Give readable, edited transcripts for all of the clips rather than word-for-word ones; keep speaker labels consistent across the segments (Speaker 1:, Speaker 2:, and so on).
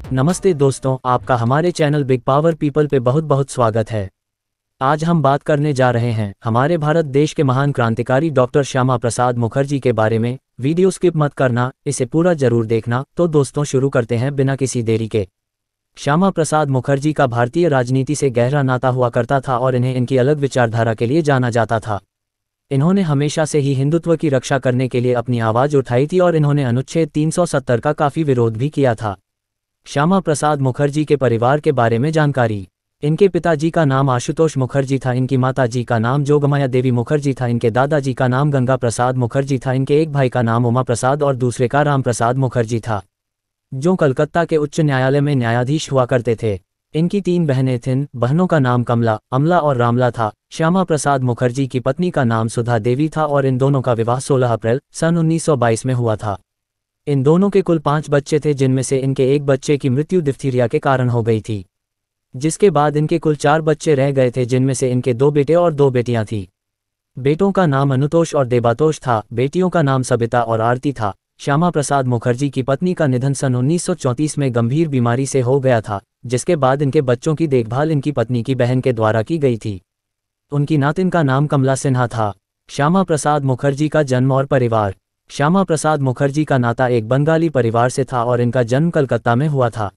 Speaker 1: नमस्ते दोस्तों, आपका हमारे चैनल बिग पावर पीपल पे बहुत बहुत स्वागत है। आज हम बात करने जा रहे हैं हमारे भारत देश के महान क्रांतिकारी डॉक्टर श्यामा प्रसाद मुखर्जी के बारे में। वीडियो स्किप मत करना, इसे पूरा जरूर देखना। तो दोस्तों शुरू करते हैं बिना किसी देरी के। श्यामा प्रसाद मुखर्जी का भारतीय राजनीति से गहरा नाता हुआ करता था और इन्हें इनकी अलग विचारधारा के लिए जाना जाता था। इन्होंने हमेशा से ही हिंदुत्व की रक्षा करने के लिए अपनी आवाज़ उठाई थी और इन्होंने अनुच्छेद 370 का काफ़ी विरोध भी किया था। श्यामा प्रसाद मुखर्जी के परिवार के बारे में जानकारी। इनके पिताजी का नाम आशुतोष मुखर्जी था। इनकी माताजी का नाम जोगमाया देवी मुखर्जी था। इनके दादाजी का नाम गंगा प्रसाद मुखर्जी था। इनके एक भाई का नाम उमा प्रसाद और दूसरे का राम प्रसाद मुखर्जी था, जो कलकत्ता के उच्च न्यायालय में न्यायाधीश हुआ करते थे। इनकी 3 बहनें थीं। बहनों का नाम कमला, अमला और रामला था। श्यामा प्रसाद मुखर्जी की पत्नी का नाम सुधा देवी था और इन दोनों का विवाह 16 अप्रैल सन 1922 में हुआ था। इन दोनों के कुल 5 बच्चे थे, जिनमें से इनके एक बच्चे की मृत्यु डिप्थीरिया के कारण हो गई थी, जिसके बाद इनके कुल 4 बच्चे रह गए थे, जिनमें से इनके 2 बेटे और 2 बेटियां थीं। बेटों का नाम अनुतोष और देबातोष था। बेटियों का नाम सबिता और आरती था। श्यामा प्रसाद मुखर्जी की पत्नी का निधन सन 1934 में गंभीर बीमारी से हो गया था, जिसके बाद इनके बच्चों की देखभाल इनकी पत्नी की बहन के द्वारा की गई थी। उनकी नातिन का नाम कमला सिन्हा था। श्यामा प्रसाद मुखर्जी का जन्म और परिवार। श्यामा प्रसाद मुखर्जी का नाता एक बंगाली परिवार से था और इनका जन्म कलकत्ता में हुआ था।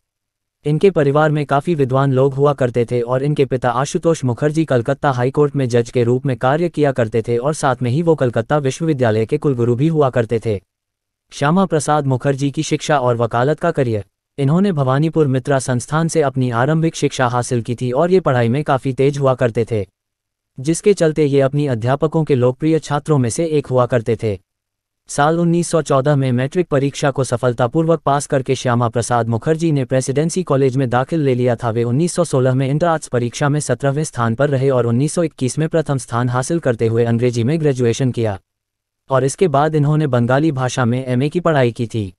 Speaker 1: इनके परिवार में काफ़ी विद्वान लोग हुआ करते थे और इनके पिता आशुतोष मुखर्जी कलकत्ता हाईकोर्ट में जज के रूप में कार्य किया करते थे और साथ में ही वो कलकत्ता विश्वविद्यालय के कुलगुरु भी हुआ करते थे। श्यामा प्रसाद मुखर्जी की शिक्षा और वकालत का करियर। इन्होंने भवानीपुर मित्रा संस्थान से अपनी आरंभिक शिक्षा हासिल की थी और ये पढ़ाई में काफ़ी तेज हुआ करते थे, जिसके चलते ये अपनी अध्यापकों के लोकप्रिय छात्रों में से एक हुआ करते थे। साल 1914 में मैट्रिक परीक्षा को सफलतापूर्वक पास करके श्यामा प्रसाद मुखर्जी ने प्रेसिडेंसी कॉलेज में दाखिल ले लिया था। वे 1916 में इंटर आर्ट्स परीक्षा में 17वें स्थान पर रहे और 1921 में प्रथम स्थान हासिल करते हुए अंग्रेजी में ग्रेजुएशन किया और इसके बाद इन्होंने बंगाली भाषा में एमए की पढ़ाई की थी।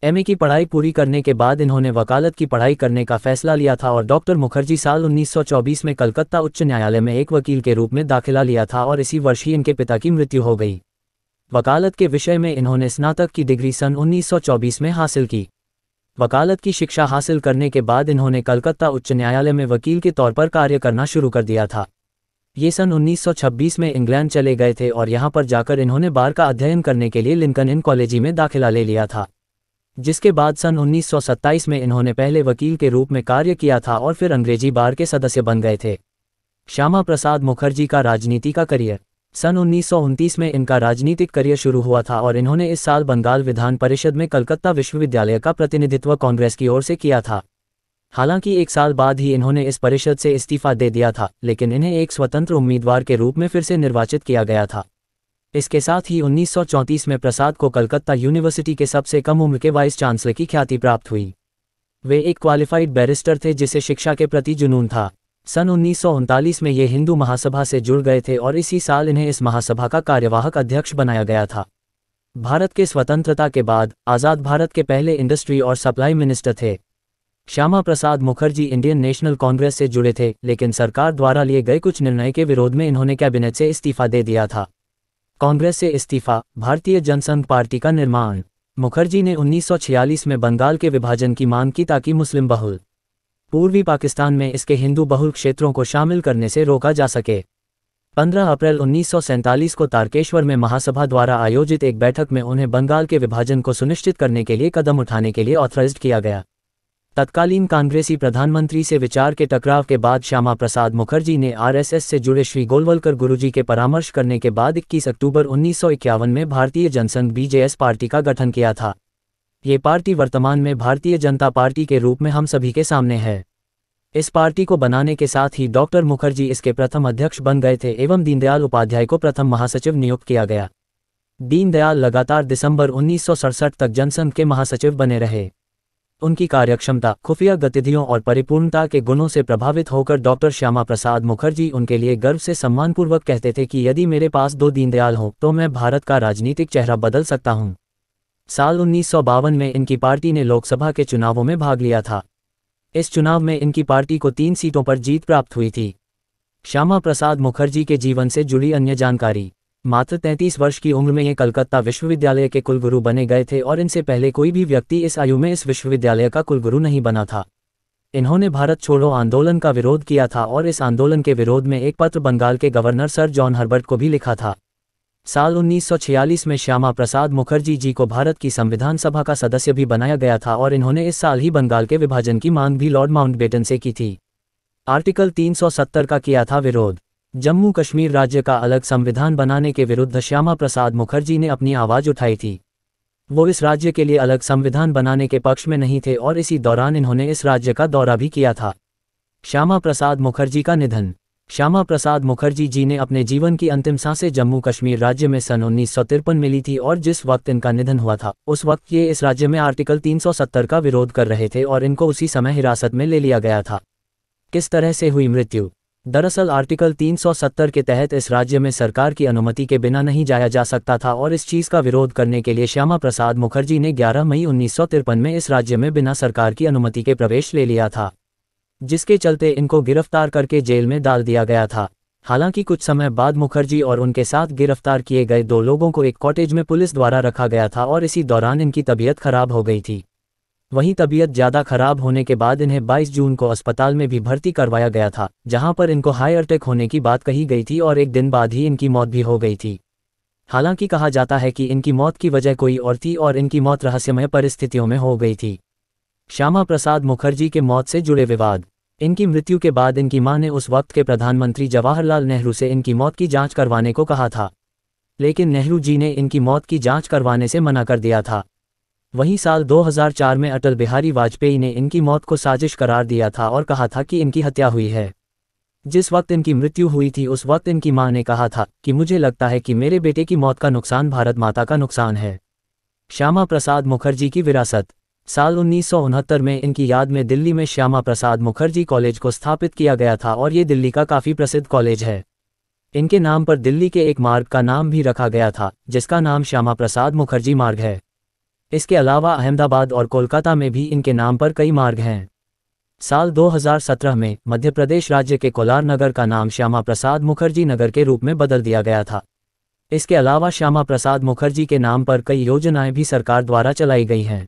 Speaker 1: एमए की पढ़ाई पूरी करने के बाद इन्होंने वकालत की पढ़ाई करने का फैसला लिया था और डॉक्टर मुखर्जी साल 1924 में कलकत्ता उच्च न्यायालय में एक वकील के रूप में दाखिला लिया था और इसी वर्ष ही इनके पिता की मृत्यु हो गई। वकालत के विषय में इन्होंने स्नातक की डिग्री सन 1924 में हासिल की। वकालत की शिक्षा हासिल करने के बाद इन्होंने कलकत्ता उच्च न्यायालय में वकील के तौर पर कार्य करना शुरू कर दिया था। ये सन 1926 में इंग्लैंड चले गए थे और यहाँ पर जाकर इन्होंने बार का अध्ययन करने के लिए लिंकन इन कॉलेज में दाखिला ले लिया था, जिसके बाद सन 1927 में इन्होंने पहले वकील के रूप में कार्य किया था और फिर अंग्रेजी बार के सदस्य बन गए थे। श्यामा प्रसाद मुखर्जी का राजनीति का करियर। सन 1929 में इनका राजनीतिक करियर शुरू हुआ था और इन्होंने इस साल बंगाल विधान परिषद में कलकत्ता विश्वविद्यालय का प्रतिनिधित्व कांग्रेस की ओर से किया था। हालांकि 1 साल बाद ही इन्होंने इस परिषद से इस्तीफा दे दिया था, लेकिन इन्हें एक स्वतंत्र उम्मीदवार के रूप में फिर से निर्वाचित किया गया था। इसके साथ ही 1934 में प्रसाद को कलकत्ता यूनिवर्सिटी के सबसे कम उम्र के वाइस चांसलर की ख्याति प्राप्त हुई। वे एक क्वालिफाइड बैरिस्टर थे जिसे शिक्षा के प्रति जुनून था। सन 1939 में ये हिंदू महासभा से जुड़ गए थे और इसी साल इन्हें इस महासभा का कार्यवाहक अध्यक्ष बनाया गया था। भारत के स्वतंत्रता के बाद आज़ाद भारत के पहले इंडस्ट्री और सप्लाई मिनिस्टर थे। श्यामा प्रसाद मुखर्जी इंडियन नेशनल कांग्रेस से जुड़े थे, लेकिन सरकार द्वारा लिए गए कुछ निर्णय के विरोध में इन्होंने कैबिनेट से इस्तीफा दे दिया था। कांग्रेस से इस्तीफा, भारतीय जनसंघ पार्टी का निर्माण। मुखर्जी ने 1946 में बंगाल के विभाजन की मांग की ताकि मुस्लिम बहुल पूर्वी पाकिस्तान में इसके हिंदू बहुल क्षेत्रों को शामिल करने से रोका जा सके। 15 अप्रैल 1947 को तारकेश्वर में महासभा द्वारा आयोजित एक बैठक में उन्हें बंगाल के विभाजन को सुनिश्चित करने के लिए कदम उठाने के लिए ऑथराइज्ड किया गया। तत्कालीन कांग्रेसी प्रधानमंत्री से विचार के टकराव के बाद श्यामा प्रसाद मुखर्जी ने आरएसएस से जुड़े श्री गोलवलकर गुरुजी के परामर्श करने के बाद 21 अक्टूबर 1951 में भारतीय जनसंघ बीजेएस पार्टी का गठन किया था। ये पार्टी वर्तमान में भारतीय जनता पार्टी के रूप में हम सभी के सामने है। इस पार्टी को बनाने के साथ ही डॉक्टर मुखर्जी इसके प्रथम अध्यक्ष बन गए थे एवं दीनदयाल उपाध्याय को प्रथम महासचिव नियुक्त किया गया। दीनदयाल लगातार दिसंबर 1967 तक जनसंघ के महासचिव बने रहे। उनकी कार्यक्षमता, खुफिया गतिविधियों और परिपूर्णता के गुणों से प्रभावित होकर डॉक्टर श्यामा प्रसाद मुखर्जी उनके लिए गर्व से सम्मानपूर्वक कहते थे कि यदि मेरे पास 2 दीनदयाल हों तो मैं भारत का राजनीतिक चेहरा बदल सकता हूं। साल 1952 में इनकी पार्टी ने लोकसभा के चुनावों में भाग लिया था। इस चुनाव में इनकी पार्टी को 3 सीटों पर जीत प्राप्त हुई थी। श्यामा प्रसाद मुखर्जी के जीवन से जुड़ी अन्य जानकारी। मात्र 33 वर्ष की उम्र में ये कलकत्ता विश्वविद्यालय के कुलगुरु बने गए थे और इनसे पहले कोई भी व्यक्ति इस आयु में इस विश्वविद्यालय का कुलगुरु नहीं बना था। इन्होंने भारत छोड़ो आंदोलन का विरोध किया था और इस आंदोलन के विरोध में एक पत्र बंगाल के गवर्नर सर जॉन हर्बर्ट को भी लिखा था। साल 1946 में श्यामा प्रसाद मुखर्जी जी को भारत की संविधान सभा का सदस्य भी बनाया गया था और इन्होंने इस साल ही बंगाल के विभाजन की मांग भी लॉर्ड माउंटबेटन से की थी। आर्टिकल 370 का किया था विरोध। जम्मू कश्मीर राज्य का अलग संविधान बनाने के विरुद्ध श्यामा प्रसाद मुखर्जी ने अपनी आवाज़ उठाई थी। वो इस राज्य के लिए अलग संविधान बनाने के पक्ष में नहीं थे और इसी दौरान इन्होंने इस राज्य का दौरा भी किया था। श्यामा प्रसाद मुखर्जी का निधन। श्यामा प्रसाद मुखर्जी जी ने अपने जीवन की अंतिम सांसें जम्मू कश्मीर राज्य में सन 1953 में ली थी और जिस वक्त इनका निधन हुआ था उस वक्त ये इस राज्य में आर्टिकल 370 का विरोध कर रहे थे और इनको उसी समय हिरासत में ले लिया गया था। किस तरह से हुई मृत्यु? दरअसल आर्टिकल 370 के तहत इस राज्य में सरकार की अनुमति के बिना नहीं जाया जा सकता था और इस चीज़ का विरोध करने के लिए श्यामा प्रसाद मुखर्जी ने 11 मई 1953 में इस राज्य में बिना सरकार की अनुमति के प्रवेश ले लिया था, जिसके चलते इनको गिरफ्तार करके जेल में डाल दिया गया था। हालांकि कुछ समय बाद मुखर्जी और उनके साथ गिरफ्तार किए गए 2 लोगों को एक कॉटेज में पुलिस द्वारा रखा गया था और इसी दौरान इनकी तबीयत खराब हो गई थी। वहीं तबीयत ज़्यादा खराब होने के बाद इन्हें 22 जून को अस्पताल में भी भर्ती करवाया गया था, जहां पर इनको हार्ट अटैक होने की बात कही गई थी और एक दिन बाद ही इनकी मौत भी हो गई थी। हालांकि कहा जाता है कि इनकी मौत की वजह कोई और थी और इनकी मौत रहस्यमय परिस्थितियों में हो गई थी। श्यामा प्रसाद मुखर्जी के मौत से जुड़े विवाद। इनकी मृत्यु के बाद इनकी मां ने उस वक्त के प्रधानमंत्री जवाहरलाल नेहरू से इनकी मौत की जांच करवाने को कहा था, लेकिन नेहरू जी ने इनकी मौत की जांच करवाने से मना कर दिया था। वहीं साल 2004 में अटल बिहारी वाजपेयी ने इनकी मौत को साजिश करार दिया था और कहा था कि इनकी हत्या हुई है। जिस वक्त इनकी मृत्यु हुई थी उस वक्त इनकी मां ने कहा था कि मुझे लगता है कि मेरे बेटे की मौत का नुकसान भारत माता का नुकसान है। श्यामा प्रसाद मुखर्जी की विरासत। साल 1969 में इनकी याद में दिल्ली में श्यामा प्रसाद मुखर्जी कॉलेज को स्थापित किया गया था और ये दिल्ली का काफ़ी प्रसिद्ध कॉलेज है। इनके नाम पर दिल्ली के एक मार्ग का नाम भी रखा गया था, जिसका नाम श्यामा प्रसाद मुखर्जी मार्ग है। इसके अलावा अहमदाबाद और कोलकाता में भी इनके नाम पर कई मार्ग हैं। साल 2017 में मध्य प्रदेश राज्य के कोलार नगर का नाम श्यामा प्रसाद मुखर्जी नगर के रूप में बदल दिया गया था। इसके अलावा श्यामा प्रसाद मुखर्जी के नाम पर कई योजनाएं भी सरकार द्वारा चलाई गई हैं।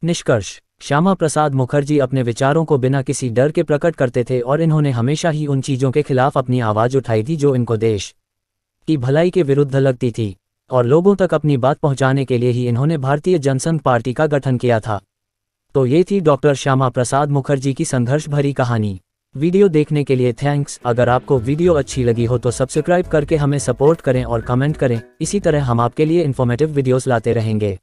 Speaker 1: निष्कर्ष। श्यामा प्रसाद मुखर्जी अपने विचारों को बिना किसी डर के प्रकट करते थे और इन्होंने हमेशा ही उन चीज़ों के खिलाफ अपनी आवाज़ उठाई थी जो इनको देश की भलाई के विरुद्ध लगती थी, और लोगों तक अपनी बात पहुंचाने के लिए ही इन्होंने भारतीय जनसंघ पार्टी का गठन किया था। तो ये थी डॉक्टर श्यामा प्रसाद मुखर्जी की संघर्ष भरी कहानी। वीडियो देखने के लिए थैंक्स। अगर आपको वीडियो अच्छी लगी हो तो सब्सक्राइब करके हमें सपोर्ट करें और कमेंट करें। इसी तरह हम आपके लिए इन्फॉर्मेटिव वीडियोस लाते रहेंगे।